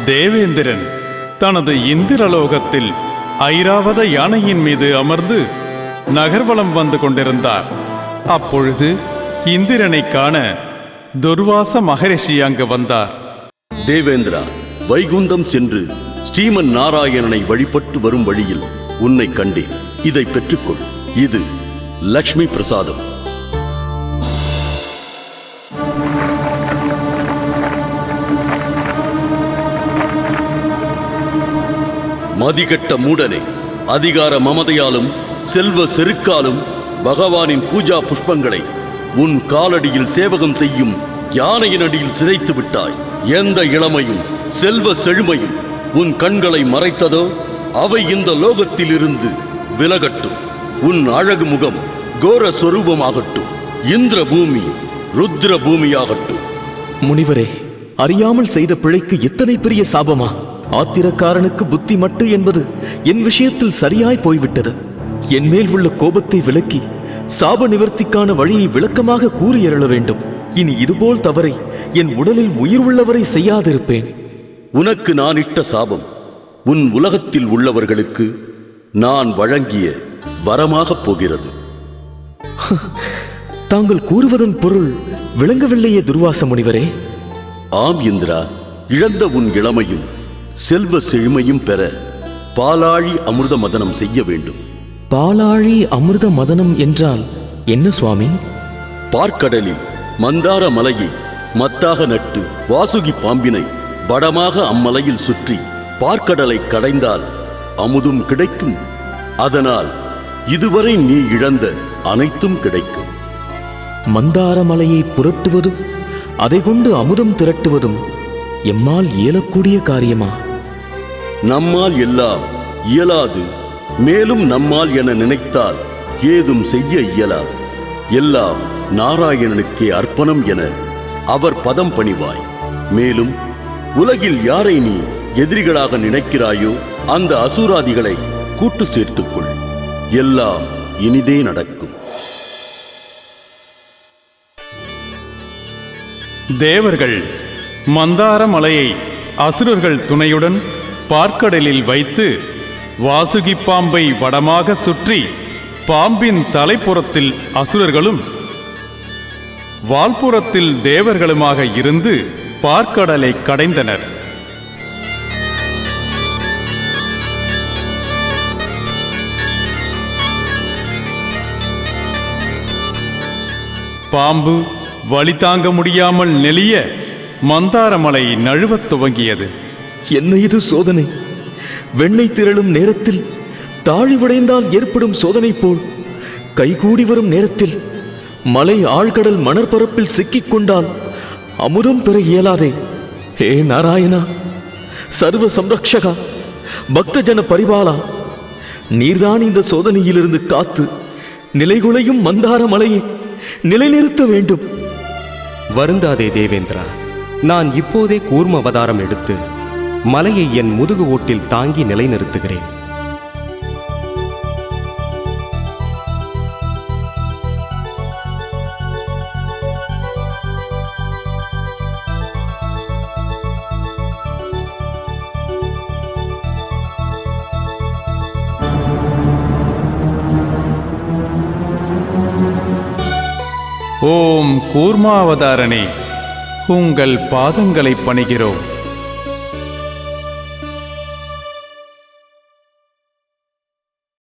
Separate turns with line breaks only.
தேவேந்திரன் தனது இந்திரலோகத்தில் ஐராவத யானையின் மீது அமர்ந்து நகர்வலம் வந்து கொண்டிருந்தார். அப்பொழுது இந்திரனை காண துர்வாச மகரிஷி அங்கு வந்தார்.
தேவேந்திரா, வைகுந்தம் சென்று ஸ்ரீமன் நாராயணனை வழிபட்டு வரும் வழியில் உன்னை கண்டேன். இதை பெற்றுக்கொள். இது லக்ஷ்மி பிரசாதம். மதிகட்ட மூடனே, அதிகார மமதையாலும் செல்வ செருக்காலும் பகவானின் பூஜா புஷ்பங்களை உன் காலடியில் சேவகம் செய்யும் யானையின் அடியில் சிதைத்து விட்டாய். எந்த இளமையும் செல்வ செழுமையும் உன் கண்களை மறைத்ததோ அவை இந்த லோகத்தில் இருந்து விலகட்டும். உன் அழகு முகம் கோர சொரூபமாகட்டும். இந்திர பூமி ருத்ர பூமியாகட்டும்.
முனிவரே, அறியாமல் செய்த பிழைக்கு எத்தனை பெரிய சாபமா! ஆத்திரக்காரனுக்கு புத்தி மட்டு என்பது என் விஷயத்தில் சரியாய் போய்விட்டது. என் மேல் உள்ள கோபத்தை விலக்கி சாப நிவர்த்திக்கான வழியை விளக்கமாக கூறி அருள வேண்டும். இனி இதுபோல் தவறை என் உடலில் உயிர் உள்ளவரை செய்யாதிருப்பேன்.
உனக்கு நான் இட்ட சாபம் உன் உலகத்தில் உள்ளவர்களுக்கு நான் வழங்கிய வரமாகப் போகிறது.
தாங்கள் கூறுவதன் பொருள் விளங்கவில்லையே துர்வாச முனிவரே.
ஆம் இந்திரா, இழந்த உன் இளமையும் செல்வ செழுமையும் பெற பாலாழி அமிர்த மதனம் செய்ய வேண்டும்.
பாலாழி அமிர்த மதனம் என்றால் என்ன சுவாமி?
பார்க்கடலில் மந்தார மலையை மத்தாக நட்டு வாசுகி பாம்பினை வடமாக அம்மலையில் சுற்றி பார்க்கடலை கடைந்தால் அமுதும் கிடைக்கும். அதனால் இதுவரை நீ இழந்த அனைத்தும் கிடைக்கும்.
மந்தார மலையை புரட்டுவதும் அதை கொண்டு அமுதம் திரட்டுவதும் எம்மால் இயலக்கூடிய காரியமா?
நம்மால் எல்லாம் இயலாது. மேலும் நம்மால் என நினைத்தால் ஏதும் செய்ய இயலாது. எல்லாம் நாராயணனுக்கே அர்ப்பணம் என அவர் பதம் பணிவாய். மேலும் உலகில் யாரை நீ எதிரிகளாக நினைக்கிறாயோ அந்த அசுராதிகளை கூட்டு சேர்த்துக்கொள். எல்லாம் இனிதே நடக்கும்.
தேவர்கள் மந்தார மலையை அசுரர்கள் துணையுடன் பார்க்கடலில் வைத்து வாசுகி பாம்பை வடமாக சுற்றி பாம்பின் தலைப்புறத்தில் அசுரர்களும் வால்புறத்தில் தேவர்களுமாக இருந்து பார்க்கடலை கடைந்தனர். பாம்பு வலி தாங்க முடியாமல் நெளிய மந்தாரமலை நழுவத் துவங்கியது.
என்ன இது சோதனை! வெண்ணெய் திரளும் நேரத்தில் தாழிவடைந்தால் ஏற்படும் சோதனை போல் கைகூடி வரும் நேரத்தில் மலை ஆழ்கடல் மணற்பரப்பில் சிக்கிக் கொண்டால் அமுதம் பெற இயலாதே. ஹே நாராயணா, சர்வ சம்ரக்ஷகா, பக்தஜன பரிபாலா, நீர்தான் இந்த சோதனையிலிருந்து காத்து நிலைகுலையும் மந்தார மலையை நிலைநிறுத்த வேண்டும்.
வருந்தாதே தேவேந்திரா, நான் இப்போதே கூர்ம அவதாரம் எடுத்து மலையை என் முதுகு ஓட்டில் தாங்கி நிலைநிறுத்துகிறேன்.
ஓம் கூர்மாவதாரனே, உங்கள் பாதங்களை பணிகிறோம்.